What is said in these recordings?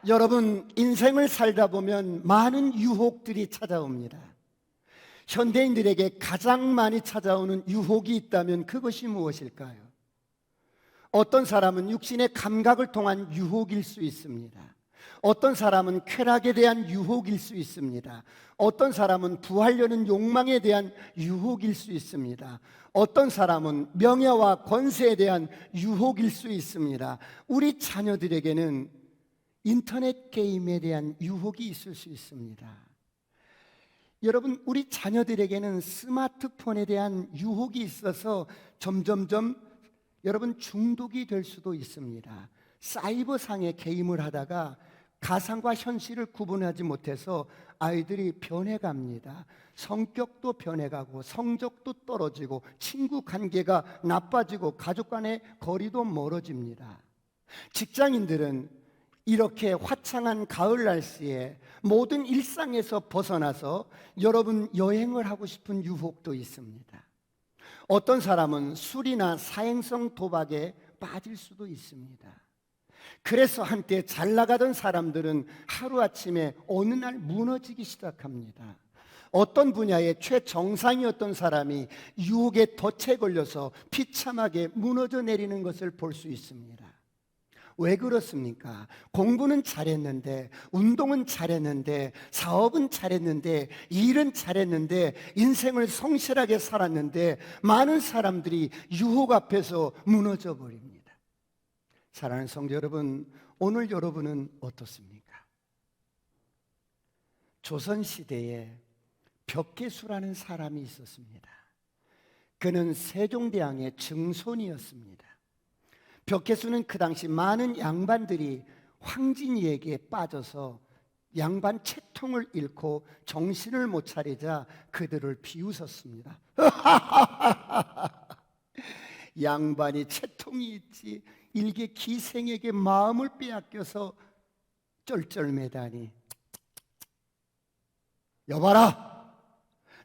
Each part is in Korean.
여러분, 인생을 살다 보면 많은 유혹들이 찾아옵니다. 현대인들에게 가장 많이 찾아오는 유혹이 있다면 그것이 무엇일까요? 어떤 사람은 육신의 감각을 통한 유혹일 수 있습니다. 어떤 사람은 쾌락에 대한 유혹일 수 있습니다. 어떤 사람은 부하려는 욕망에 대한 유혹일 수 있습니다. 어떤 사람은 명예와 권세에 대한 유혹일 수 있습니다. 우리 자녀들에게는 인터넷 게임에 대한 유혹이 있을 수 있습니다. 여러분, 우리 자녀들에게는 스마트폰에 대한 유혹이 있어서 점점점 여러분 중독이 될 수도 있습니다. 사이버상의 게임을 하다가 가상과 현실을 구분하지 못해서 아이들이 변해갑니다. 성격도 변해가고 성적도 떨어지고 친구 관계가 나빠지고 가족 간의 거리도 멀어집니다. 직장인들은 이렇게 화창한 가을 날씨에 모든 일상에서 벗어나서 여러분 여행을 하고 싶은 유혹도 있습니다. 어떤 사람은 술이나 사행성 도박에 빠질 수도 있습니다. 그래서 한때 잘 나가던 사람들은 하루아침에 어느 날 무너지기 시작합니다. 어떤 분야의 최정상이었던 사람이 유혹에 덫에 걸려서 비참하게 무너져 내리는 것을 볼 수 있습니다. 왜 그렇습니까? 공부는 잘했는데, 운동은 잘했는데, 사업은 잘했는데, 일은 잘했는데, 인생을 성실하게 살았는데 많은 사람들이 유혹 앞에서 무너져 버립니다. 사랑하는 성도 여러분, 오늘 여러분은 어떻습니까? 조선시대에 벽계수라는 사람이 있었습니다. 그는 세종대왕의 증손이었습니다. 벽계수는 그 당시 많은 양반들이 황진이에게 빠져서 양반 채통을 잃고 정신을 못 차리자 그들을 비웃었습니다. 양반이 채통이 있지 일개 기생에게 마음을 빼앗겨서 쩔쩔매다니. 여봐라,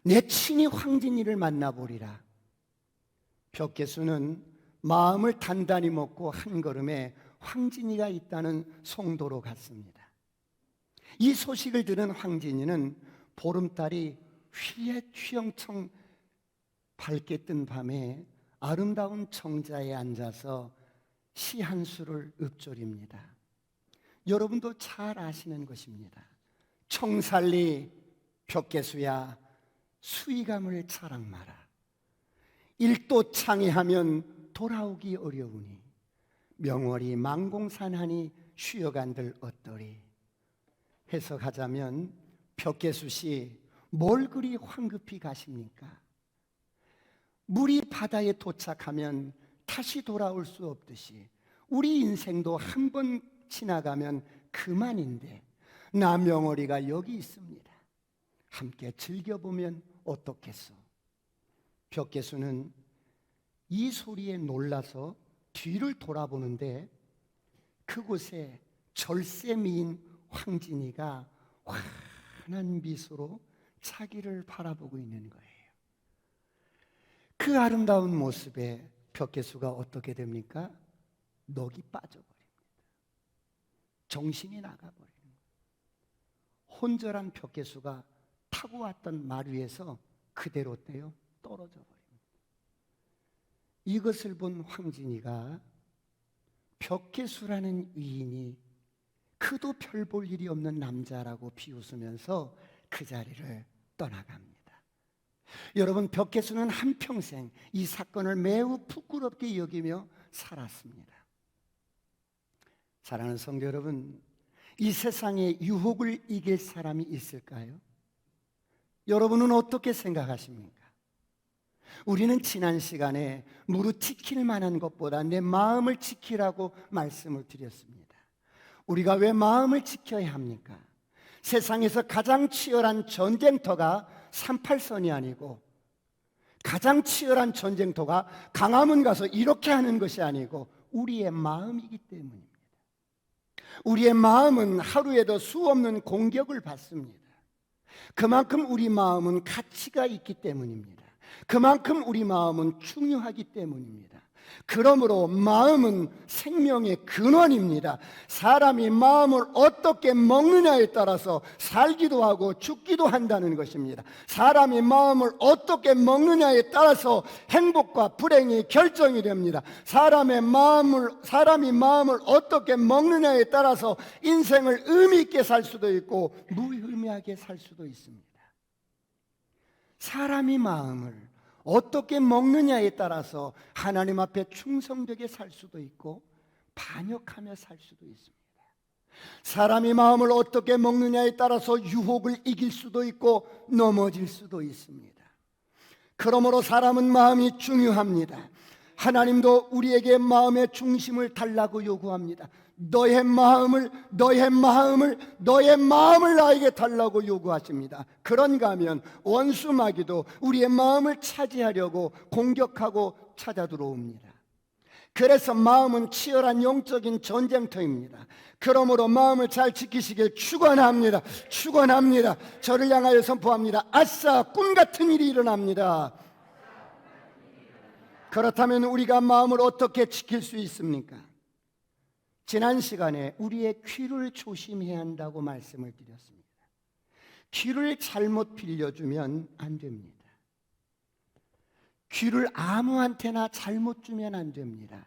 내 친히 황진이를 만나보리라. 벽계수는 마음을 단단히 먹고 한 걸음에 황진이가 있다는 송도로 갔습니다. 이 소식을 들은 황진이는 보름달이 휘영청 밝게 뜬 밤에 아름다운 정자에 앉아서 시 한 수를 읊조립니다. 여러분도 잘 아시는 것입니다. 청살리 벽계수야, 수의감을 자랑 마라. 일도 창의하면 돌아오기 어려우니 명월이 망공산하니 쉬어간들 어떠리. 해석하자면 벽계수씨, 뭘 그리 황급히 가십니까? 물이 바다에 도착하면 다시 돌아올 수 없듯이 우리 인생도 한 번 지나가면 그만인데 나 명월이가 여기 있습니다. 함께 즐겨보면 어떻겠소? 벽계수는 이 소리에 놀라서 뒤를 돌아보는데 그곳에 절세미인 황진이가 환한 미소로 자기를 바라보고 있는 거예요. 그 아름다운 모습에 벽계수가 어떻게 됩니까? 넋이 빠져버립니다. 정신이 나가버리는 거예요. 혼절한 벽계수가 타고 왔던 말 위에서 그대로 떼어 떨어져 버립니다. 이것을 본 황진이가 벽계수라는 위인이 그도 별 볼 일이 없는 남자라고 비웃으면서 그 자리를 떠나갑니다. 여러분, 벽계수는 한평생 이 사건을 매우 부끄럽게 여기며 살았습니다. 사랑하는 성도 여러분, 이 세상에 유혹을 이길 사람이 있을까요? 여러분은 어떻게 생각하십니까? 우리는 지난 시간에 무릇 지킬 만한 것보다 내 마음을 지키라고 말씀을 드렸습니다. 우리가 왜 마음을 지켜야 합니까? 세상에서 가장 치열한 전쟁터가 38선이 아니고 가장 치열한 전쟁터가 강화문 가서 이렇게 하는 것이 아니고 우리의 마음이기 때문입니다. 우리의 마음은 하루에도 수없는 공격을 받습니다. 그만큼 우리 마음은 가치가 있기 때문입니다. 그만큼 우리 마음은 중요하기 때문입니다. 그러므로 마음은 생명의 근원입니다. 사람이 마음을 어떻게 먹느냐에 따라서 살기도 하고 죽기도 한다는 것입니다. 사람이 마음을 어떻게 먹느냐에 따라서 행복과 불행이 결정이 됩니다. 사람이 마음을 어떻게 먹느냐에 따라서 인생을 의미 있게 살 수도 있고 무의미하게 살 수도 있습니다. 사람이 마음을 어떻게 먹느냐에 따라서 하나님 앞에 충성되게 살 수도 있고 반역하며 살 수도 있습니다. 사람이 마음을 어떻게 먹느냐에 따라서 유혹을 이길 수도 있고 넘어질 수도 있습니다. 그러므로 사람은 마음이 중요합니다. 하나님도 우리에게 마음의 중심을 달라고 요구합니다. 너의 마음을 나에게 달라고 요구하십니다. 그런가 하면 원수 마귀도 우리의 마음을 차지하려고 공격하고 찾아 들어옵니다. 그래서 마음은 치열한 영적인 전쟁터입니다. 그러므로 마음을 잘 지키시길 축원합니다. 저를 향하여 선포합니다. 아싸, 꿈 같은 일이 일어납니다. 그렇다면 우리가 마음을 어떻게 지킬 수 있습니까? 지난 시간에 우리의 귀를 조심해야 한다고 말씀을 드렸습니다. 귀를 잘못 빌려주면 안 됩니다. 귀를 아무한테나 잘못 주면 안 됩니다.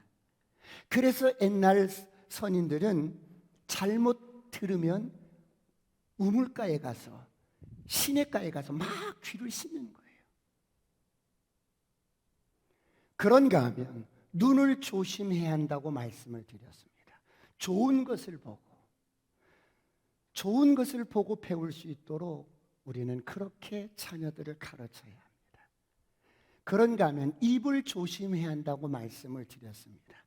그래서 옛날 선인들은 잘못 들으면 우물가에 가서 시냇가에 가서 막 귀를 씻는 거예요. 그런가 하면 눈을 조심해야 한다고 말씀을 드렸습니다. 좋은 것을 보고 배울 수 있도록 우리는 그렇게 자녀들을 가르쳐야 합니다. 그런가 하면 입을 조심해야 한다고 말씀을 드렸습니다.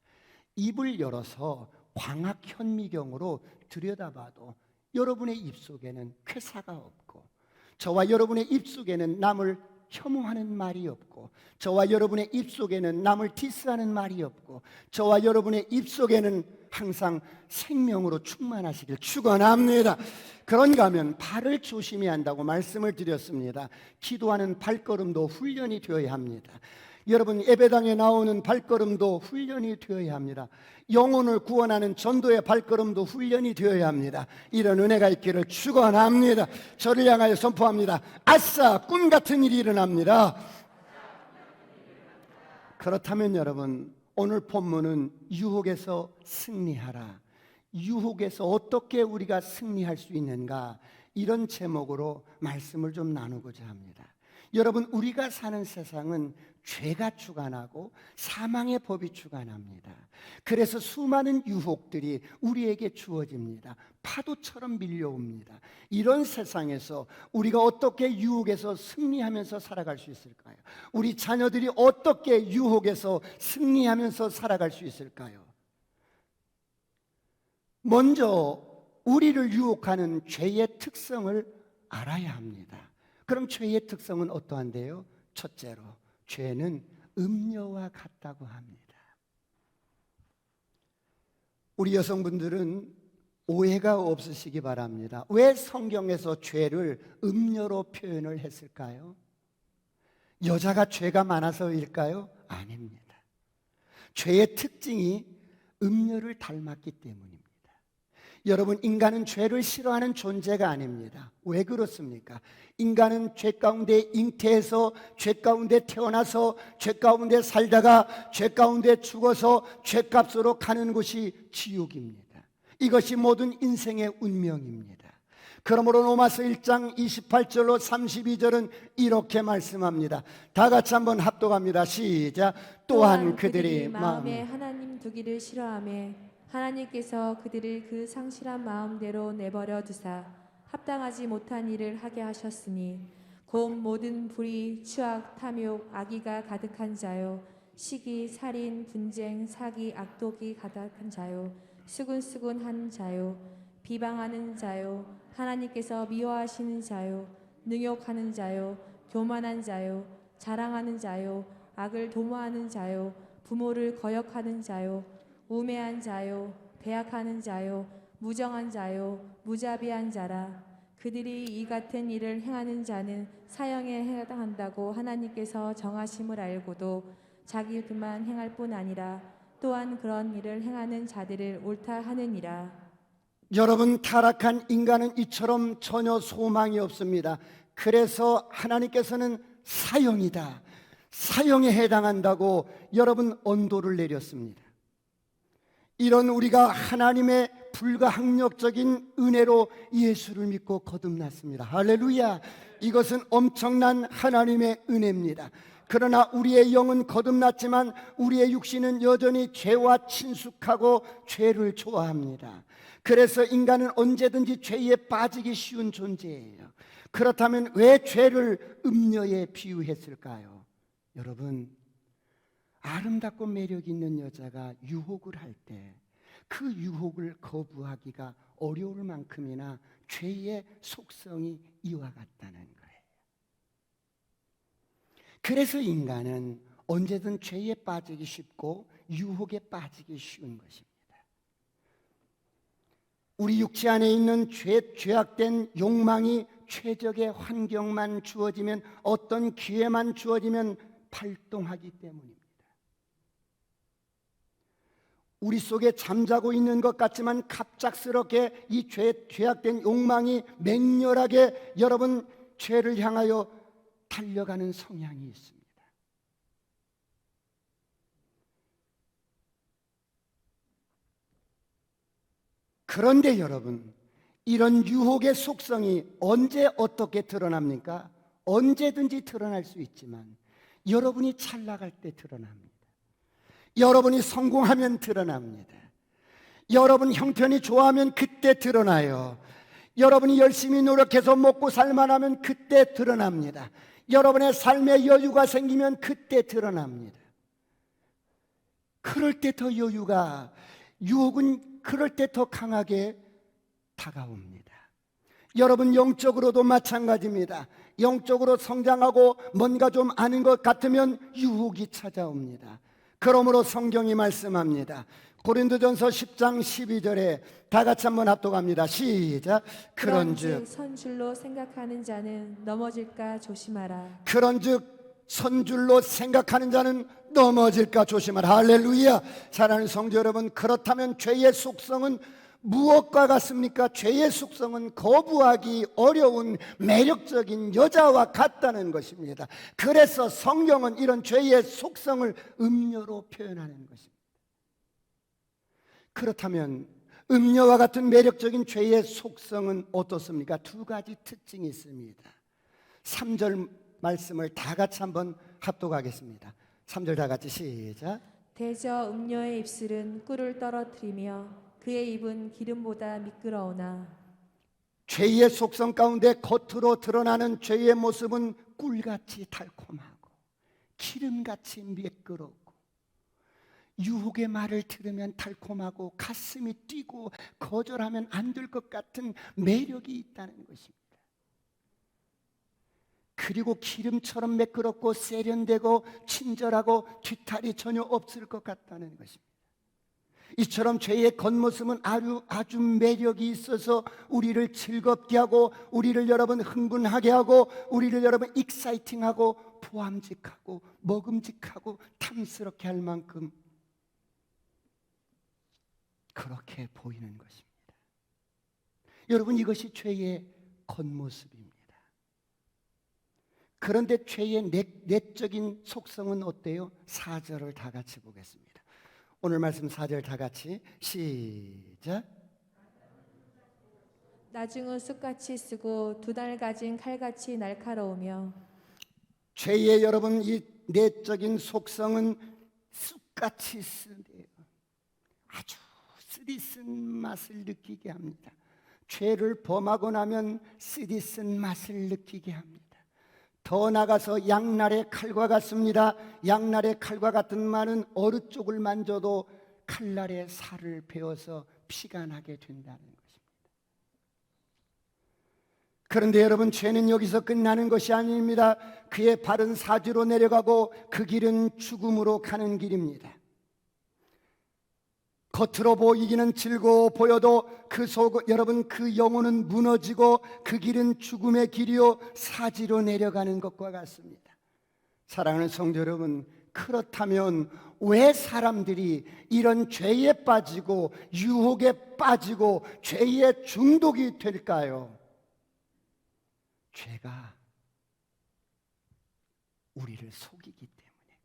입을 열어서 광학 현미경으로 들여다봐도 여러분의 입속에는 쾌사가 없고, 저와 여러분의 입속에는 남을 혐오하는 말이 없고, 저와 여러분의 입속에는 남을 디스하는 말이 없고, 저와 여러분의 입속에는 항상 생명으로 충만하시길 축원합니다. 그런가 하면 발을 조심해야 한다고 말씀을 드렸습니다. 기도하는 발걸음도 훈련이 되어야 합니다. 여러분, 예배당에 나오는 발걸음도 훈련이 되어야 합니다. 영혼을 구원하는 전도의 발걸음도 훈련이 되어야 합니다. 이런 은혜가 있기를 축원합니다. 저를 향하여 선포합니다. 아싸, 꿈 같은 일이 일어납니다. 그렇다면 여러분, 오늘 본문은 유혹에서 승리하라, 유혹에서 어떻게 우리가 승리할 수 있는가, 이런 제목으로 말씀을 좀 나누고자 합니다. 여러분, 우리가 사는 세상은 죄가 주관하고 사망의 법이 주관합니다. 그래서 수많은 유혹들이 우리에게 주어집니다. 파도처럼 밀려옵니다. 이런 세상에서 우리가 어떻게 유혹에서 승리하면서 살아갈 수 있을까요? 우리 자녀들이 어떻게 유혹에서 승리하면서 살아갈 수 있을까요? 먼저 우리를 유혹하는 죄의 특성을 알아야 합니다. 그럼 죄의 특성은 어떠한데요? 첫째로, 죄는 음녀와 같다고 합니다. 우리 여성분들은 오해가 없으시기 바랍니다. 왜 성경에서 죄를 음녀로 표현을 했을까요? 여자가 죄가 많아서일까요? 아닙니다. 죄의 특징이 음녀를 닮았기 때문입니다. 여러분, 인간은 죄를 싫어하는 존재가 아닙니다. 왜 그렇습니까? 인간은 죄 가운데 잉태해서, 죄 가운데 태어나서, 죄 가운데 살다가, 죄 가운데 죽어서 죄값으로 가는 곳이 지옥입니다. 이것이 모든 인생의 운명입니다. 그러므로 로마서 1장 28절로 32절은 이렇게 말씀합니다. 다 같이 한번 합독합니다. 시작. 또한 그들이 마음에 하나님 두기를 싫어하며 하나님께서 그들을 그 상실한 마음대로 내버려 두사 합당하지 못한 일을 하게 하셨으니 곧 모든 불의, 추악, 탐욕, 악의가 가득한 자요, 시기, 살인, 분쟁, 사기, 악독이 가득한 자요, 수근수근한 자요, 비방하는 자요, 하나님께서 미워하시는 자요, 능욕하는 자요, 교만한 자요, 자랑하는 자요, 악을 도모하는 자요, 부모를 거역하는 자요, 우매한 자요, 배약하는 자요, 무정한 자요, 무자비한 자라. 그들이 이 같은 일을 행하는 자는 사형에 해당한다고 하나님께서 정하심을 알고도 자기 뜻만 행할 뿐 아니라 또한 그런 일을 행하는 자들을 옳다 하느니라. 여러분, 타락한 인간은 이처럼 전혀 소망이 없습니다. 그래서 하나님께서는 사형이다, 사형에 해당한다고 여러분 언도를 내렸습니다. 이런 우리가 하나님의 불가항력적인 은혜로 예수를 믿고 거듭났습니다. 할렐루야. 이것은 엄청난 하나님의 은혜입니다. 그러나 우리의 영은 거듭났지만 우리의 육신은 여전히 죄와 친숙하고 죄를 좋아합니다. 그래서 인간은 언제든지 죄에 빠지기 쉬운 존재예요. 그렇다면 왜 죄를 음녀에 비유했을까요? 여러분, 아름답고 매력 있는 여자가 유혹을 할 때 그 유혹을 거부하기가 어려울 만큼이나 죄의 속성이 이와 같다는 거예요. 그래서 인간은 언제든 죄에 빠지기 쉽고 유혹에 빠지기 쉬운 것입니다. 우리 육체 안에 있는 죄악된 욕망이 최적의 환경만 주어지면, 어떤 기회만 주어지면 발동하기 때문입니다. 우리 속에 잠자고 있는 것 같지만 갑작스럽게 이 죄악된 욕망이 맹렬하게 여러분 죄를 향하여 달려가는 성향이 있습니다. 그런데 여러분, 이런 유혹의 속성이 언제 어떻게 드러납니까? 언제든지 드러날 수 있지만 여러분이 잘 나갈 때 드러납니다. 여러분이 성공하면 드러납니다. 여러분 형편이 좋아하면 그때 드러나요. 여러분이 열심히 노력해서 먹고 살만하면 그때 드러납니다. 여러분의 삶에 여유가 생기면 그때 드러납니다. 그럴 때 더 여유가, 유혹은 그럴 때 더 강하게 다가옵니다. 여러분 영적으로도 마찬가지입니다. 영적으로 성장하고 뭔가 좀 아는 것 같으면 유혹이 찾아옵니다. 그러므로 성경이 말씀합니다. 고린도전서 10장 12절에 다 같이 한번 합독합니다. 시작. 그런즉 선줄로 생각하는 자는 넘어질까 조심하라. 그런즉 선줄로 생각하는 자는 넘어질까 조심하라. 할렐루야. 사랑하는 성도 여러분, 그렇다면 죄의 속성은 무엇과 같습니까? 죄의 속성은 거부하기 어려운 매력적인 여자와 같다는 것입니다. 그래서 성경은 이런 죄의 속성을 음녀로 표현하는 것입니다. 그렇다면 음녀와 같은 매력적인 죄의 속성은 어떻습니까? 두 가지 특징이 있습니다. 3절 말씀을 다 같이 한번 합독하겠습니다. 3절 다 같이 시작. 대저 음녀의 입술은 꿀을 떨어뜨리며 그의 입은 기름보다 미끄러우나. 죄의 속성 가운데 겉으로 드러나는 죄의 모습은 꿀같이 달콤하고 기름같이 미끄럽고, 유혹의 말을 들으면 달콤하고 가슴이 뛰고 거절하면 안 될 것 같은 매력이 있다는 것입니다. 그리고 기름처럼 매끄럽고 세련되고 친절하고 뒤탈이 전혀 없을 것 같다는 것입니다. 이처럼 죄의 겉모습은 아주 매력이 있어서 우리를 즐겁게 하고, 우리를 여러분 흥분하게 하고, 우리를 여러분 익사이팅하고 보암직하고 먹음직하고 탐스럽게 할 만큼 그렇게 보이는 것입니다. 여러분, 이것이 죄의 겉모습입니다. 그런데 죄의 내적인 속성은 어때요? 4절을 다 같이 보겠습니다. 오늘 말씀 4절 다 같이 시작. 나중은 쑥같이 쓰고 두 달 가진 칼같이 날카로우며. 죄의 여러분 이 내적인 속성은 쑥같이 쓰네요. 아주 쓰디쓴 맛을 느끼게 합니다. 죄를 범하고 나면 쓰디쓴 맛을 느끼게 합니다. 더 나가서 양날의 칼과 같습니다. 양날의 칼과 같은 말은 어느 쪽을 만져도 칼날의 살을 베어서 피가 나게 된다는 것입니다. 그런데 여러분, 죄는 여기서 끝나는 것이 아닙니다. 그의 발은 사지로 내려가고 그 길은 죽음으로 가는 길입니다. 겉으로 보이기는 즐거워 보여도 여러분 그 영혼은 무너지고 그 길은 죽음의 길이요 사지로 내려가는 것과 같습니다. 사랑하는 성도 여러분, 그렇다면 왜 사람들이 이런 죄에 빠지고 유혹에 빠지고 죄의 중독이 될까요? 죄가 우리를 속이기 때문에 그래요.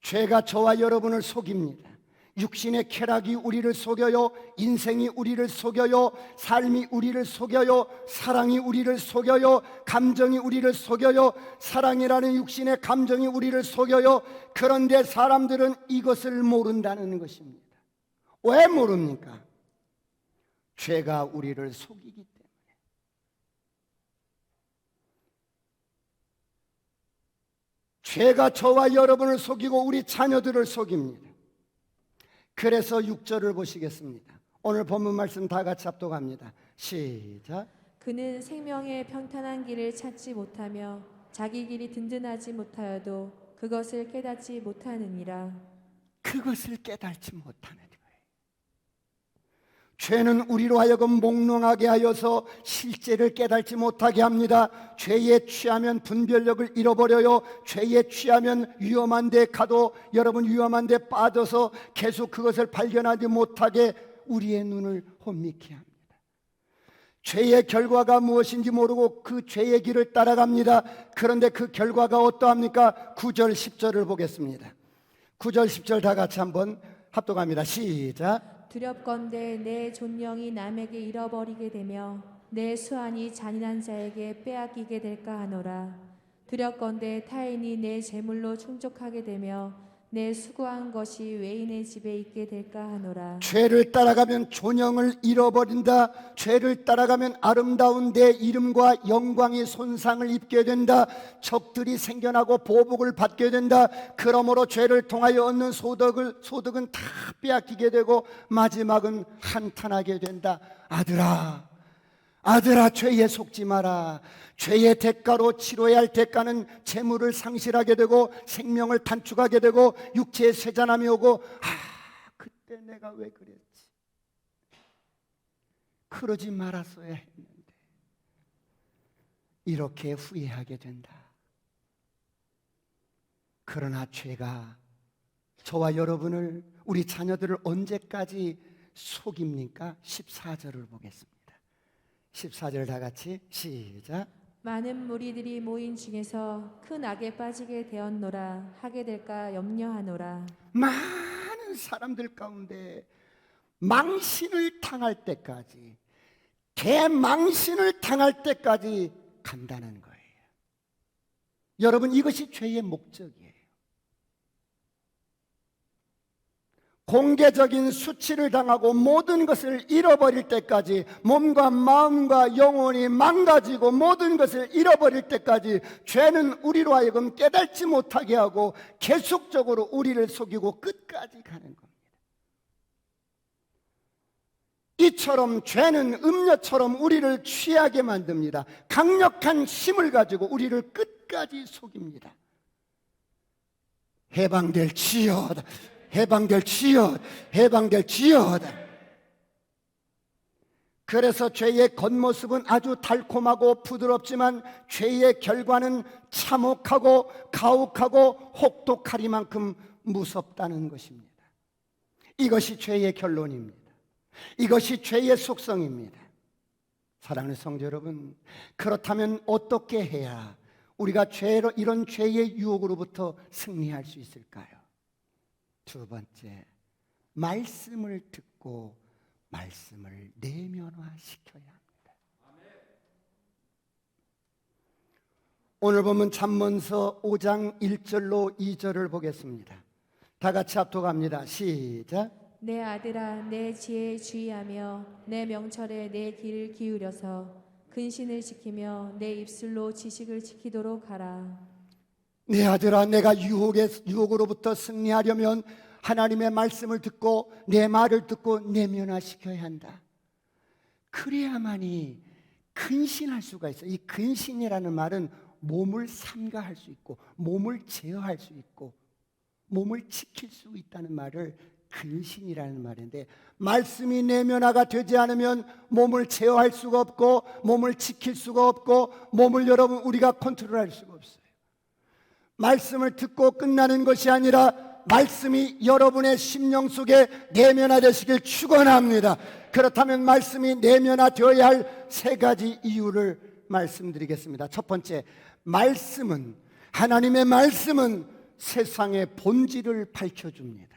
죄가 저와 여러분을 속입니다. 육신의 쾌락이 우리를 속여요. 인생이 우리를 속여요. 삶이 우리를 속여요. 사랑이 우리를 속여요. 감정이 우리를 속여요. 사랑이라는 육신의 감정이 우리를 속여요. 그런데 사람들은 이것을 모른다는 것입니다. 왜 모릅니까? 죄가 우리를 속이기 때문에. 죄가 저와 여러분을 속이고 우리 자녀들을 속입니다. 그래서 6절을 보시겠습니다. 오늘 본문 말씀 다 같이 합독합니다. 시작. 그는 생명의 평탄한 길을 찾지 못하며 자기 길이 든든하지 못하여도 그것을 깨닫지 못하느니라. 그것을 깨닫지 못하는 거예요. 죄는 우리로 하여금 몽롱하게 하여서 실제를 깨닫지 못하게 합니다. 죄에 취하면 분별력을 잃어버려요. 죄에 취하면 위험한 데 가도 여러분 위험한 데 빠져서 계속 그것을 발견하지 못하게 우리의 눈을 혼미케 합니다. 죄의 결과가 무엇인지 모르고 그 죄의 길을 따라갑니다. 그런데 그 결과가 어떠합니까? 9절 10절을 보겠습니다. 9절 10절 다 같이 한번 합독합니다. 시작. 두렵건대 내 존령이 남에게 잃어버리게 되며 내 수완이 잔인한 자에게 빼앗기게 될까 하노라. 두렵건대 타인이 내 재물로 충족하게 되며 내 수고한 것이 외인의 집에 있게 될까 하노라. 죄를 따라가면 존영을 잃어버린다. 죄를 따라가면 아름다운 내 이름과 영광이 손상을 입게 된다. 적들이 생겨나고 보복을 받게 된다. 그러므로 죄를 통하여 얻는 소득은 다 빼앗기게 되고 마지막은 한탄하게 된다. 아들아 죄에 속지 마라. 죄의 대가로 치러야 할 대가는 재물을 상실하게 되고 생명을 단축하게 되고 육체의 쇠잔함이 오고 그때 내가 왜 그랬지? 그러지 말았어야 했는데 이렇게 후회하게 된다. 그러나 죄가 저와 여러분을 우리 자녀들을 언제까지 속입니까? 14절을 보겠습니다. 14절 다 같이 시작. 많은 무리들이 모인 중에서 큰 악에 빠지게 되었노라. 하게 될까 염려하노라. 많은 사람들 가운데 망신을 당할 때까지 대망신을 당할 때까지 간다는 거예요. 여러분 이것이 죄의 목적이에요. 공개적인 수치를 당하고 모든 것을 잃어버릴 때까지 몸과 마음과 영혼이 망가지고 모든 것을 잃어버릴 때까지 죄는 우리로 하여금 깨닫지 못하게 하고 계속적으로 우리를 속이고 끝까지 가는 겁니다. 이처럼 죄는 음료처럼 우리를 취하게 만듭니다. 강력한 힘을 가지고 우리를 끝까지 속입니다. 해방될지어다. 해방될지어다. 그래서 죄의 겉모습은 아주 달콤하고 부드럽지만 죄의 결과는 참혹하고 가혹하고 혹독하리만큼 무섭다는 것입니다. 이것이 죄의 결론입니다. 이것이 죄의 속성입니다. 사랑하는 성도 여러분, 그렇다면 어떻게 해야 우리가 이런 죄의 유혹으로부터 승리할 수 있을까요? 두 번째, 말씀을 듣고 말씀을 내면화시켜야 합니다. 오늘 보면 잠언서 5장 1절로 2절을 보겠습니다. 다 같이 합독합니다. 시작. 내 아들아 내 지혜에 주의하며 내 명철에 내 귀를 기울여서 근신을 지키며 내 입술로 지식을 지키도록 하라. 내 아들아, 내가 유혹으로부터 승리하려면 하나님의 말씀을 듣고 내 말을 듣고 내면화시켜야 한다. 그래야만이 근신할 수가 있어요. 이 근신이라는 말은 몸을 삼가할 수 있고 몸을 제어할 수 있고 몸을 지킬 수 있다는 말을 근신이라는 말인데, 말씀이 내면화가 되지 않으면 몸을 제어할 수가 없고 몸을 지킬 수가 없고 몸을 여러분 우리가 컨트롤할 수가 없어요. 말씀을 듣고 끝나는 것이 아니라 말씀이 여러분의 심령 속에 내면화되시길 축원합니다. 그렇다면 말씀이 내면화되어야 할 세 가지 이유를 말씀드리겠습니다. 첫 번째, 하나님의 말씀은 세상의 본질을 밝혀줍니다.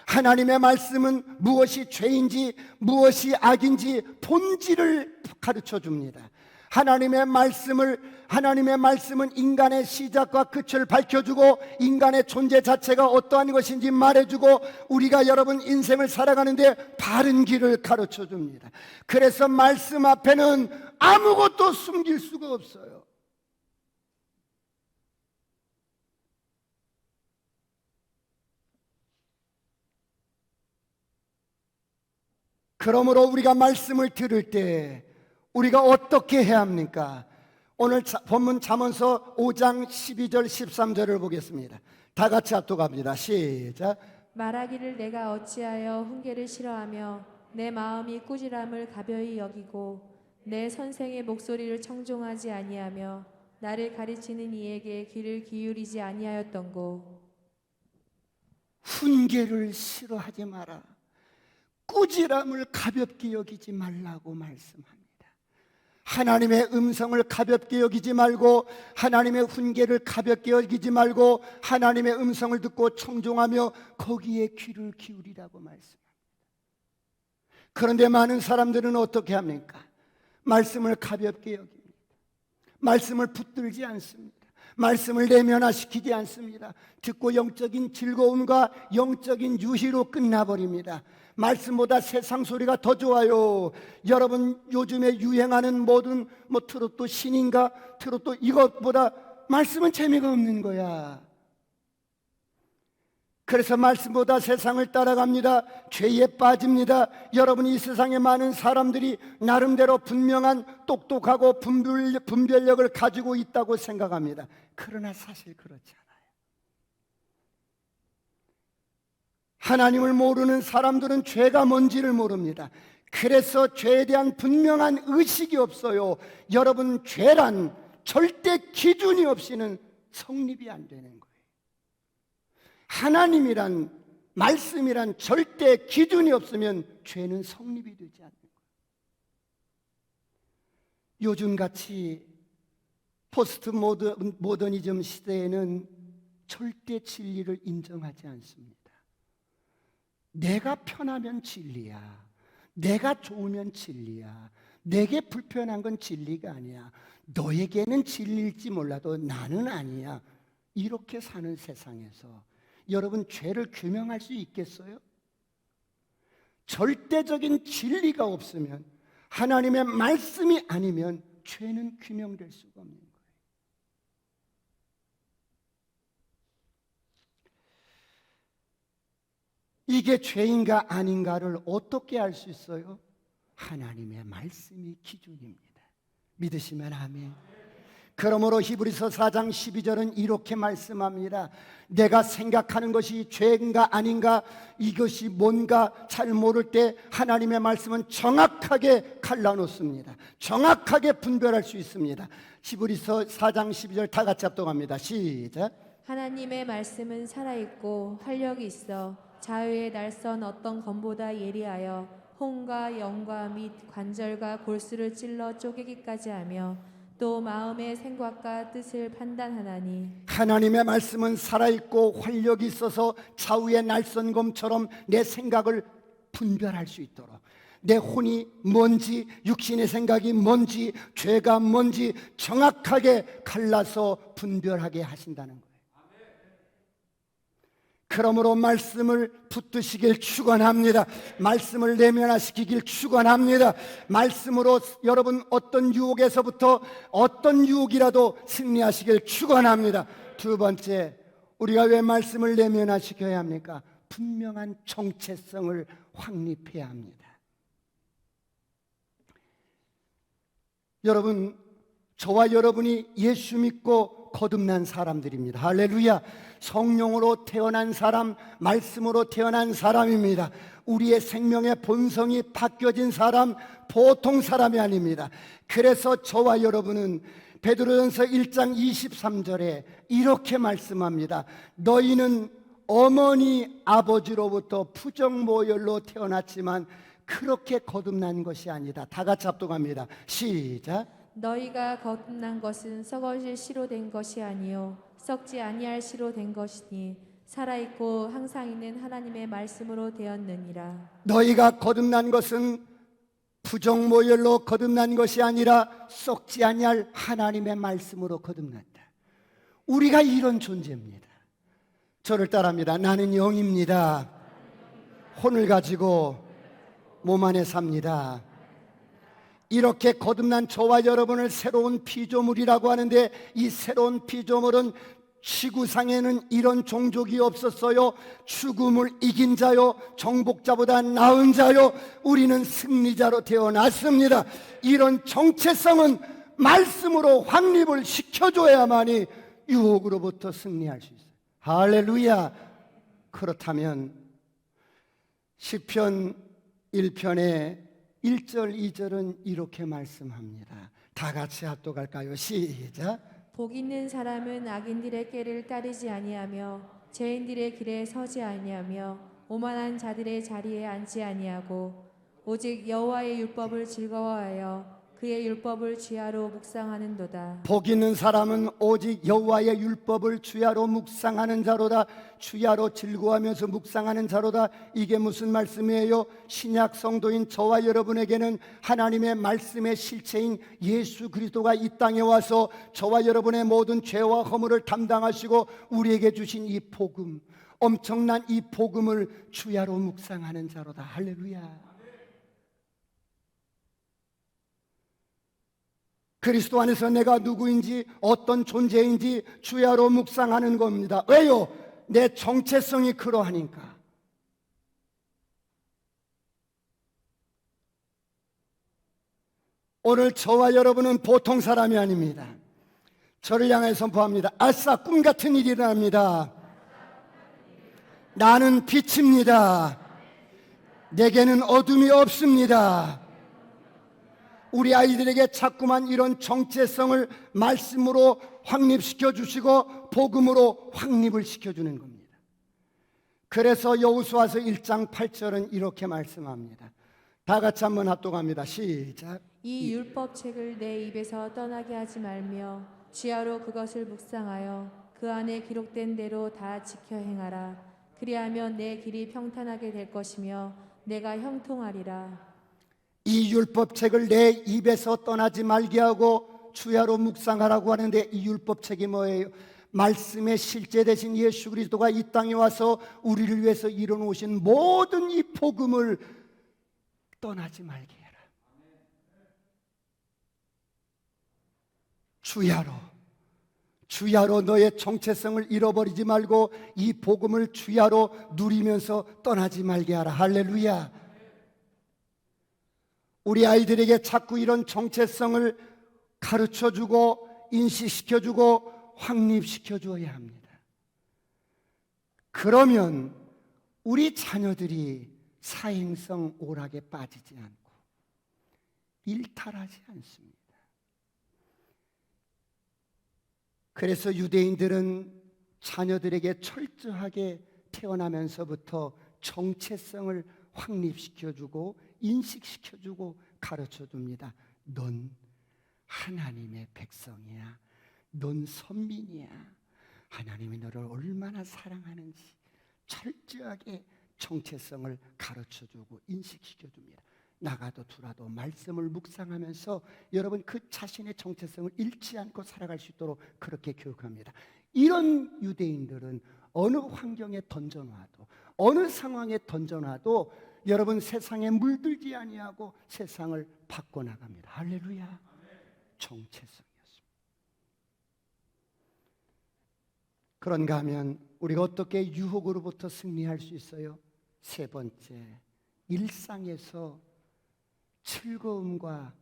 하나님의 말씀은 무엇이 죄인지 무엇이 악인지 본질을 가르쳐줍니다. 하나님의 말씀은 인간의 시작과 끝을 밝혀주고 인간의 존재 자체가 어떠한 것인지 말해주고 우리가 여러분 인생을 살아가는데 바른 길을 가르쳐줍니다. 그래서 말씀 앞에는 아무것도 숨길 수가 없어요. 그러므로 우리가 말씀을 들을 때 우리가 어떻게 해야 합니까? 오늘 본문 잠언서 5장 12절 13절을 보겠습니다. 다 같이 합독합니다. 시작. 말하기를 내가 어찌하여 훈계를 싫어하며 내 마음이 꾸지람을 가벼이 여기고 내 선생의 목소리를 청종하지 아니하며 나를 가르치는 이에게 귀를 기울이지 아니하였던고. 훈계를 싫어하지 마라. 꾸지람을 가볍게 여기지 말라고 말씀합니다. 하나님의 음성을 가볍게 여기지 말고 하나님의 훈계를 가볍게 여기지 말고 하나님의 음성을 듣고 청종하며 거기에 귀를 기울이라고 말씀합니다. 그런데 많은 사람들은 어떻게 합니까? 말씀을 가볍게 여깁니다. 말씀을 붙들지 않습니다. 말씀을 내면화시키지 않습니다. 듣고 영적인 즐거움과 영적인 유희로 끝나버립니다. 말씀보다 세상 소리가 더 좋아요. 여러분 요즘에 유행하는 모든 트로트 신인가 트로트 이것보다 말씀은 재미가 없는 거야. 그래서 말씀보다 세상을 따라갑니다. 죄에 빠집니다. 여러분 이 세상에 많은 사람들이 나름대로 분명한 똑똑하고 분별력을 가지고 있다고 생각합니다. 그러나 사실 그렇지 않아요. 하나님을 모르는 사람들은 죄가 뭔지를 모릅니다. 그래서 죄에 대한 분명한 의식이 없어요. 여러분 죄란 절대 기준이 없이는 성립이 안 되는 거예요. 하나님이란 말씀이란 절대 기준이 없으면 죄는 성립이 되지 않는 거예요. 요즘같이 포스트 모더니즘 시대에는 절대 진리를 인정하지 않습니다. 내가 편하면 진리야. 내가 좋으면 진리야. 내게 불편한 건 진리가 아니야. 너에게는 진리일지 몰라도 나는 아니야. 이렇게 사는 세상에서 여러분 죄를 규명할 수 있겠어요? 절대적인 진리가 없으면 하나님의 말씀이 아니면 죄는 규명될 수가 없는 거예요. 이게 죄인가 아닌가를 어떻게 알 수 있어요? 하나님의 말씀이 기준입니다. 믿으시면 아멘. 그러므로 히브리서 4장 12절은 이렇게 말씀합니다. 내가 생각하는 것이 죄인가 아닌가 이것이 뭔가 잘 모를 때 하나님의 말씀은 정확하게 갈라놓습니다. 정확하게 분별할 수 있습니다. 히브리서 4장 12절 다 같이 합독합니다. 시작. 하나님의 말씀은 살아있고 활력이 있어 자유의 날선 어떤 검보다 예리하여 혼과 영과 및 관절과 골수를 찔러 쪼개기까지 하며 또 마음의 생각과 뜻을 판단하나니 하나님의 말씀은 살아있고 활력이 있어서 좌우의 날선검처럼 내 생각을 분별할 수 있도록 내 혼이 뭔지 육신의 생각이 뭔지 죄가 뭔지 정확하게 갈라서 분별하게 하신다는 거예요. 그러므로 말씀을 붙드시길 축원합니다. 말씀을 내면화시키길 축원합니다. 말씀으로 여러분 어떤 유혹에서부터 어떤 유혹이라도 승리하시길 축원합니다. 두 번째, 우리가 왜 말씀을 내면화시켜야 합니까? 분명한 정체성을 확립해야 합니다. 여러분, 저와 여러분이 예수 믿고 거듭난 사람들입니다. 할렐루야. 성령으로 태어난 사람, 말씀으로 태어난 사람입니다. 우리의 생명의 본성이 바뀌어진 사람, 보통 사람이 아닙니다. 그래서 저와 여러분은 베드로전서 1장 23절에 이렇게 말씀합니다. 너희는 어머니 아버지로부터 부정모혈로 태어났지만 그렇게 거듭난 것이 아니다. 다 같이 합독합니다. 시작. 너희가 거듭난 것은 썩어질 씨로 된 것이 아니요 썩지 아니할 씨로 된 것이니 살아있고 항상 있는 하나님의 말씀으로 되었느니라. 너희가 거듭난 것은 부정모혈로 거듭난 것이 아니라 썩지 아니할 하나님의 말씀으로 거듭났다. 우리가 이런 존재입니다. 저를 따라합니다. 나는 영입니다. 혼을 가지고 몸 안에 삽니다. 이렇게 거듭난 저와 여러분을 새로운 피조물이라고 하는데, 이 새로운 피조물은 지구상에는 이런 종족이 없었어요. 죽음을 이긴 자요, 정복자보다 나은 자요, 우리는 승리자로 태어났습니다. 이런 정체성은 말씀으로 확립을 시켜줘야만이 유혹으로부터 승리할 수 있어요. 할렐루야. 그렇다면 시편 1편의 1절 2절은 이렇게 말씀합니다. 다 같이 합독할까요? 시작. 복 있는 사람은 악인들의 꾀를 따르지 아니하며 죄인들의 길에 서지 아니하며 오만한 자들의 자리에 앉지 아니하고 오직 여호와의 율법을 즐거워하여 그의 율법을 주야로 묵상하는도다. 복 있는 사람은 오직 여호와의 율법을 주야로 묵상하는 자로다. 주야로 즐거워하면서 묵상하는 자로다. 이게 무슨 말씀이에요? 신약 성도인 저와 여러분에게는 하나님의 말씀의 실체인 예수 그리스도가 이 땅에 와서 저와 여러분의 모든 죄와 허물을 담당하시고 우리에게 주신 이 복음, 엄청난 이 복음을 주야로 묵상하는 자로다. 할렐루야. 그리스도 안에서 내가 누구인지, 어떤 존재인지 주야로 묵상하는 겁니다. 왜요? 내 정체성이 그러하니까. 오늘 저와 여러분은 보통 사람이 아닙니다. 저를 향해 선포합니다. 아싸, 꿈 같은 일이 일어납니다. 나는 빛입니다. 내게는 어둠이 없습니다. 우리 아이들에게 자꾸만 이런 정체성을 말씀으로 확립시켜 주시고 복음으로 확립을 시켜주는 겁니다. 그래서 여호수아서 1장 8절은 이렇게 말씀합니다. 다 같이 한번 합독합니다. 시작. 이 율법책을 내 입에서 떠나게 하지 말며 주야로 그것을 묵상하여 그 안에 기록된 대로 다 지켜 행하라. 그리하면 내 길이 평탄하게 될 것이며 내가 형통하리라. 이 율법책을 내 입에서 떠나지 말게 하고 주야로 묵상하라고 하는데, 이 율법책이 뭐예요? 말씀의 실제 되신 예수 그리스도가 이 땅에 와서 우리를 위해서 이뤄놓으신 모든 이 복음을 떠나지 말게 해라. 주야로 너의 정체성을 잃어버리지 말고 이 복음을 주야로 누리면서 떠나지 말게 하라. 할렐루야. 우리 아이들에게 자꾸 이런 정체성을 가르쳐주고 인식시켜주고 확립시켜줘야 합니다. 그러면 우리 자녀들이 사행성 오락에 빠지지 않고 일탈하지 않습니다. 그래서 유대인들은 자녀들에게 철저하게 태어나면서부터 정체성을 확립시켜주고 인식시켜주고 가르쳐줍니다. 넌 하나님의 백성이야. 넌 선민이야. 하나님이 너를 얼마나 사랑하는지 철저하게 정체성을 가르쳐주고 인식시켜줍니다. 나가도 두라도 말씀을 묵상하면서 여러분 그 자신의 정체성을 잃지 않고 살아갈 수 있도록 그렇게 교육합니다. 이런 유대인들은 어느 환경에 던져놔도, 어느 상황에 던져놔도 여러분 세상에 물들지 아니하고 세상을 바꿔나갑니다. 할렐루야. 정체성이었습니다. 그런가 하면 우리가 어떻게 유혹으로부터 승리할 수 있어요? 세 번째, 일상에서 즐거움과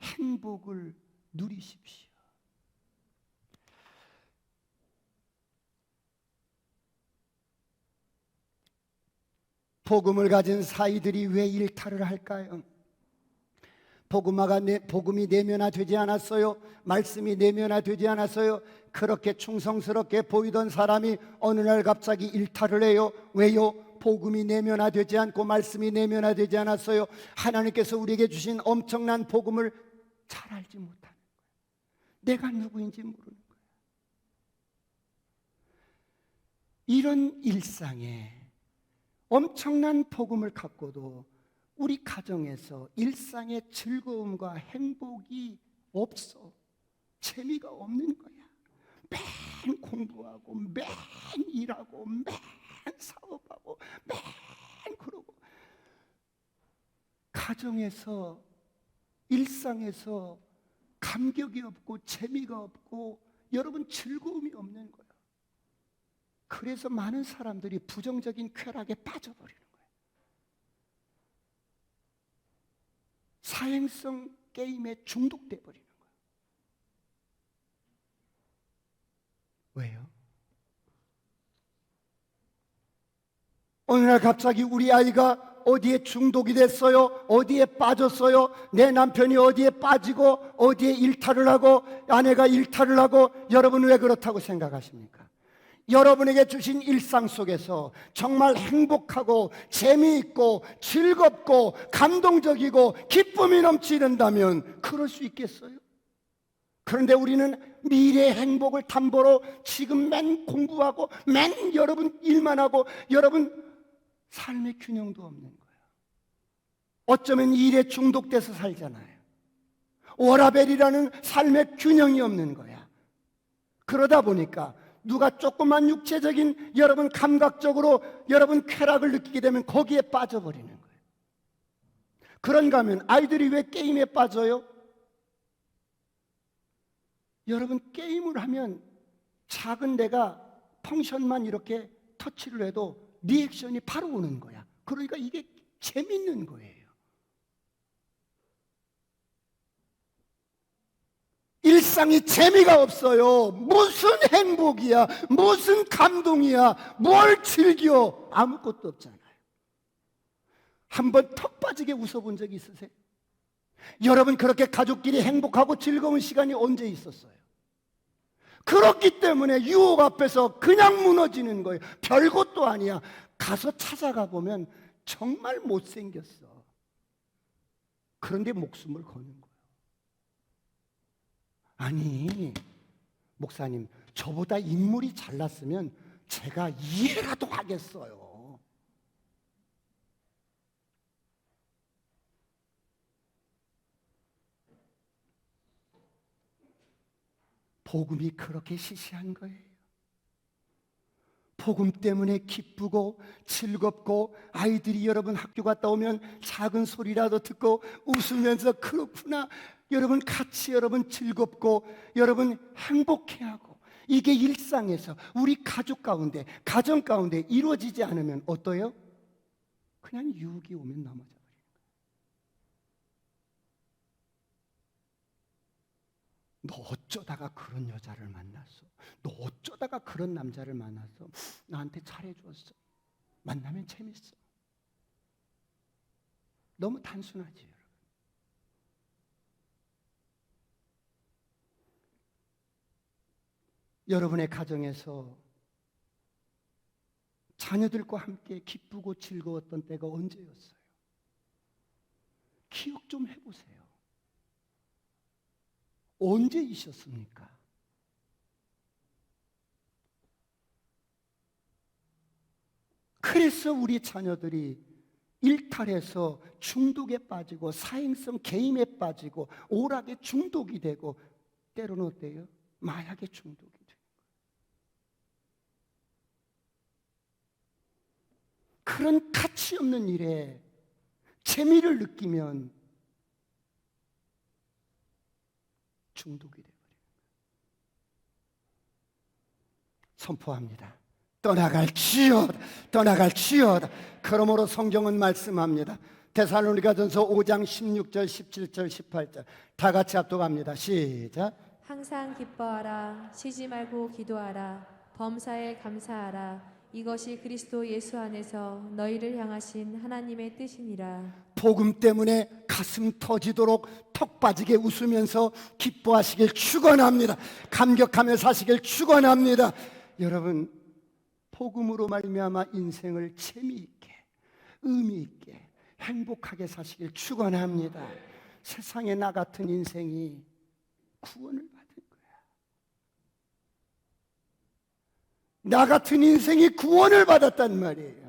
행복을 누리십시오. 복음을 가진 사이들이 왜 일탈을 할까요? 복음이 내면화되지 않았어요. 말씀이 내면화되지 않았어요. 그렇게 충성스럽게 보이던 사람이 어느 날 갑자기 일탈을 해요. 왜요? 복음이 내면화되지 않고 말씀이 내면화되지 않았어요. 하나님께서 우리에게 주신 엄청난 복음을 잘 알지 못하는 거예요. 내가 누구인지 모르는 거예요. 이런 일상에 엄청난 복음을 갖고도 우리 가정에서 일상의 즐거움과 행복이 없어. 재미가 없는 거야. 맨 공부하고 맨 일하고 맨 사업하고 맨 그러고 가정에서 일상에서 감격이 없고 재미가 없고 여러분 즐거움이 없는 거야. 그래서 많은 사람들이 부정적인 쾌락에 빠져버리는 거예요. 사행성 게임에 중독돼 버리는 거예요. 왜요? 어느 날 갑자기 우리 아이가 어디에 중독이 됐어요? 어디에 빠졌어요? 내 남편이 어디에 빠지고 어디에 일탈을 하고 아내가 일탈을 하고 여러분 왜 그렇다고 생각하십니까? 여러분에게 주신 일상 속에서 정말 행복하고 재미있고 즐겁고 감동적이고 기쁨이 넘치는다면 그럴 수 있겠어요? 그런데 우리는 미래의 행복을 담보로 지금 맨 공부하고 맨 여러분 일만 하고 여러분 삶의 균형도 없는 거예요. 어쩌면 일에 중독돼서 살잖아요. 워라벨이라는 삶의 균형이 없는 거야. 그러다 보니까 누가 조그만 육체적인 여러분 감각적으로 여러분 쾌락을 느끼게 되면 거기에 빠져버리는 거예요. 그런가 하면 아이들이 왜 게임에 빠져요? 여러분 게임을 하면 작은 내가 펑션만 이렇게 터치를 해도 리액션이 바로 오는 거야. 그러니까 이게 재밌는 거예요. 일상이 재미가 없어요. 무슨 행복이야, 무슨 감동이야, 뭘 즐겨? 아무것도 없잖아요. 한번 턱 빠지게 웃어본 적 있으세요? 여러분 그렇게 가족끼리 행복하고 즐거운 시간이 언제 있었어요? 그렇기 때문에 유혹 앞에서 그냥 무너지는 거예요. 별것도 아니야. 가서 찾아가 보면 정말 못생겼어. 그런데 목숨을 거는 거예요. 아니, 목사님, 저보다 인물이 잘났으면 제가 이해라도 하겠어요. 복음이 그렇게 시시한 거예요. 복음 때문에 기쁘고 즐겁고 아이들이 여러분 학교 갔다 오면 작은 소리라도 듣고 웃으면서 그렇구나. 여러분 같이 여러분 즐겁고 여러분 행복해하고 이게 일상에서 우리 가족 가운데 가정 가운데 이루어지지 않으면 어때요? 그냥 유혹이 오면 넘어져 버리는 거예요. 너 어쩌다가 그런 여자를 만났어? 너 어쩌다가 그런 남자를 만났어? 나한테 잘해줬어. 만나면 재밌어. 너무 단순하지 여러분. 여러분의 가정에서 자녀들과 함께 기쁘고 즐거웠던 때가 언제였어요? 기억 좀 해보세요. 언제 있었습니까? 그래서 우리 자녀들이 일탈해서 중독에 빠지고 사행성 게임에 빠지고 오락에 중독이 되고 때로는 어때요? 마약에 중독이 돼요. 그런 가치 없는 일에 재미를 느끼면 중독이 되어버려요. 선포합니다. 떠나갈지어다. 떠나갈지어다. 그러므로 성경은 말씀합니다. 데살로니가전서 5장 16절 17절 18절 다 같이 합독합니다. 시작. 항상 기뻐하라. 쉬지 말고 기도하라. 범사에 감사하라. 이것이 그리스도 예수 안에서 너희를 향하신 하나님의 뜻이니라. 복음 때문에 가슴 터지도록 턱 빠지게 웃으면서 기뻐하시길 축원합니다. 감격하며 사시길 축원합니다. 여러분, 복음으로 말미암아 인생을 재미있게, 의미있게, 행복하게 사시길 축원합니다. 세상에 나 같은 인생이 구원을 받은 거야. 나 같은 인생이 구원을 받았단 말이에요.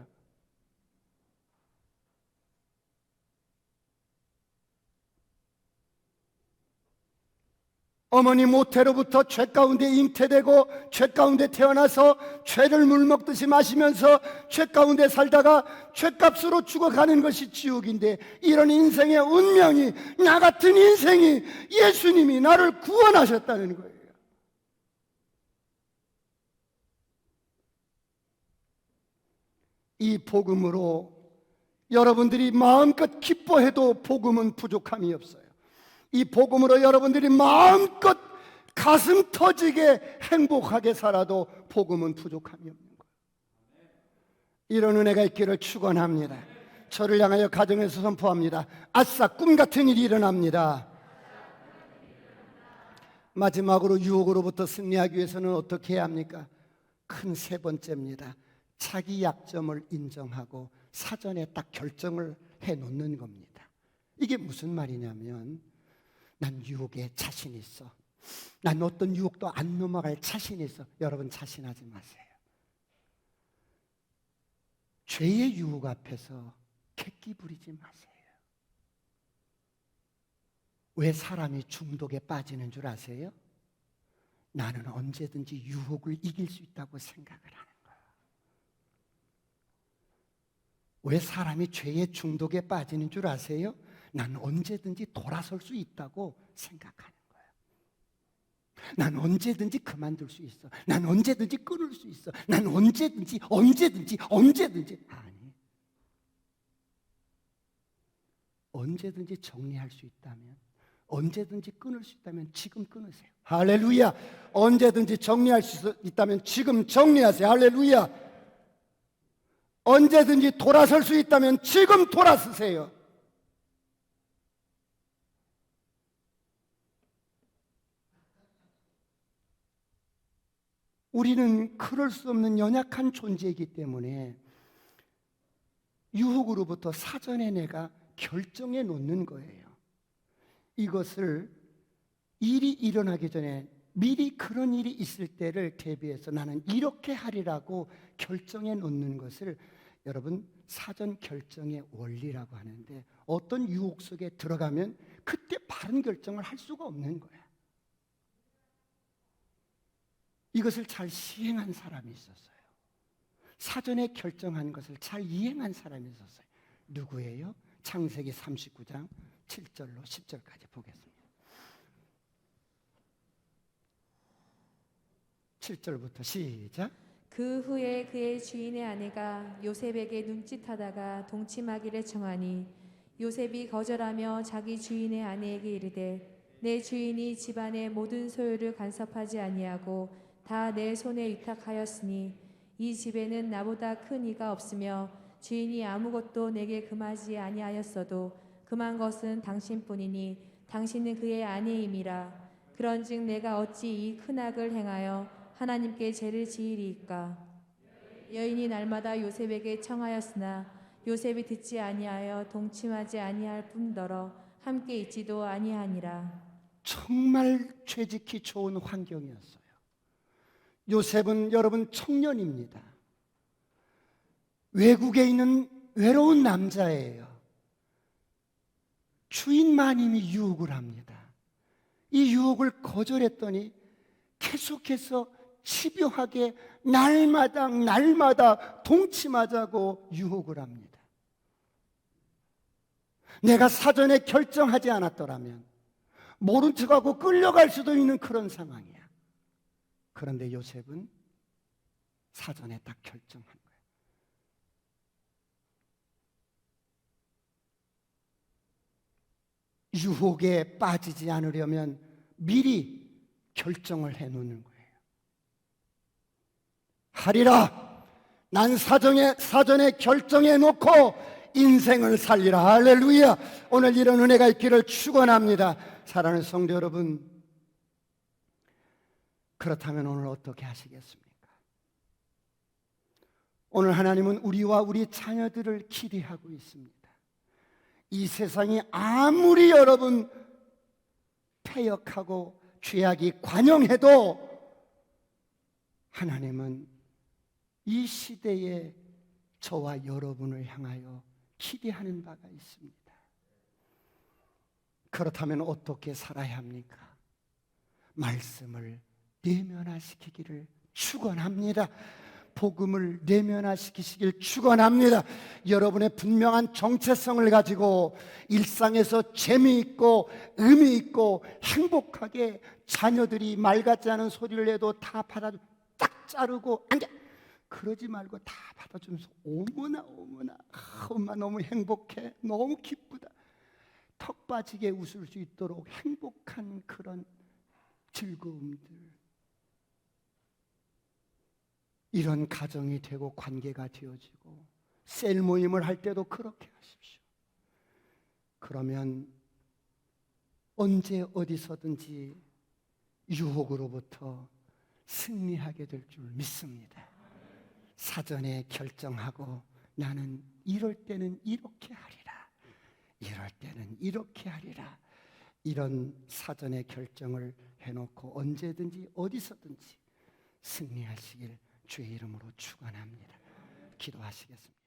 어머니 모태로부터 죄 가운데 잉태되고 죄 가운데 태어나서 죄를 물먹듯이 마시면서 죄 가운데 살다가 죄값으로 죽어가는 것이 지옥인데, 이런 인생의 운명이, 나 같은 인생이 예수님이 나를 구원하셨다는 거예요. 이 복음으로 여러분들이 마음껏 기뻐해도 복음은 부족함이 없어요. 이 복음으로 여러분들이 마음껏 가슴 터지게 행복하게 살아도 복음은 부족함이 없는 거예요. 이런 은혜가 있기를 축원합니다. 저를 향하여 가정에서 선포합니다. 아싸, 꿈 같은 일이 일어납니다. 마지막으로 유혹으로부터 승리하기 위해서는 어떻게 해야 합니까? 큰 세 번째입니다. 자기 약점을 인정하고 사전에 딱 결정을 해놓는 겁니다. 이게 무슨 말이냐면, 난 유혹에 자신 있어. 난 어떤 유혹도 안 넘어갈 자신 있어. 여러분, 자신하지 마세요. 죄의 유혹 앞에서 객기 부리지 마세요. 왜 사람이 중독에 빠지는 줄 아세요? 나는 언제든지 유혹을 이길 수 있다고 생각을 하는 거예요. 왜 사람이 죄의 중독에 빠지는 줄 아세요? 난 언제든지 돌아설 수 있다고 생각하는 거예요. 난 언제든지 그만둘 수 있어. 난 언제든지 끊을 수 있어. 난 언제든지 아니, 언제든지 정리할 수 있다면, 언제든지 끊을 수 있다면 지금 끊으세요. 할렐루야. 언제든지 정리할 수 있다면 지금 정리하세요. 할렐루야. 언제든지 돌아설 수 있다면 지금 돌아서세요. 우리는 그럴 수 없는 연약한 존재이기 때문에 유혹으로부터 사전에 내가 결정해 놓는 거예요. 이것을 일이 일어나기 전에 미리 그런 일이 있을 때를 대비해서 나는 이렇게 하리라고 결정해 놓는 것을 여러분 사전 결정의 원리라고 하는데, 어떤 유혹 속에 들어가면 그때 바른 결정을 할 수가 없는 거야. 이것을 잘 시행한 사람이 있었어요. 사전에 결정한 것을 잘 이행한 사람이 있었어요. 누구예요? 창세기 39장 7절로 10절까지 보겠습니다. 7절부터 시작. 그 후에 그의 주인의 아내가 요셉에게 눈짓하다가 동침하기를 청하니 요셉이 거절하며 자기 주인의 아내에게 이르되, 내 주인이 집안의 모든 소유를 간섭하지 아니하고 다 내 손에 위탁하였으니 이 집에는 나보다 큰 이가 없으며 주인이 아무것도 내게 금하지 아니하였어도 금한 것은 당신뿐이니 당신은 그의 아내임이라. 그런즉 내가 어찌 이 큰 악을 행하여 하나님께 죄를 지으리이까. 여인이 날마다 요셉에게 청하였으나 요셉이 듣지 아니하여 동침하지 아니할 뿐더러 함께 있지도 아니하니라. 정말 죄짓기 좋은 환경이었어요. 요셉은 여러분 청년입니다. 외국에 있는 외로운 남자예요. 주인 마님이 유혹을 합니다. 이 유혹을 거절했더니 계속해서 집요하게 날마다 동침하자고 유혹을 합니다. 내가 사전에 결정하지 않았더라면 모른 척하고 끌려갈 수도 있는 그런 상황이야. 그런데 요셉은 사전에 딱 결정한 거예요. 유혹에 빠지지 않으려면 미리 결정을 해놓는 거예요. 하리라, 난 사전에 결정해 놓고 인생을 살리라. 할렐루야. 오늘 이런 은혜가 있기를 축원합니다. 사랑하는 성도 여러분, 그렇다면 오늘 어떻게 하시겠습니까? 오늘 하나님은 우리와 우리 자녀들을 기대하고 있습니다. 이 세상이 아무리 여러분 패역하고 죄악이 관영해도 하나님은 이 시대에 저와 여러분을 향하여 기대하는 바가 있습니다. 그렇다면 어떻게 살아야 합니까? 말씀을 내면화시키기를 축원합니다. 복음을 내면화시키시길 축원합니다. 여러분의 분명한 정체성을 가지고 일상에서 재미있고 의미있고 행복하게 자녀들이 말 같지 않은 소리를 해도 다 받아주고 딱 자르고 앉아 그러지 말고 다 받아주면서 어머나 엄마 너무 행복해, 너무 기쁘다, 턱 빠지게 웃을 수 있도록 행복한 그런 즐거움들, 이런 가정이 되고 관계가 되어지고 셀 모임을 할 때도 그렇게 하십시오. 그러면 언제 어디서든지 유혹으로부터 승리하게 될 줄 믿습니다. 사전에 결정하고 나는 이럴 때는 이렇게 하리라, 이럴 때는 이렇게 하리라, 이런 사전에 결정을 해놓고 언제든지 어디서든지 승리하시길 주의 이름으로 축원합니다. 기도하시겠습니다.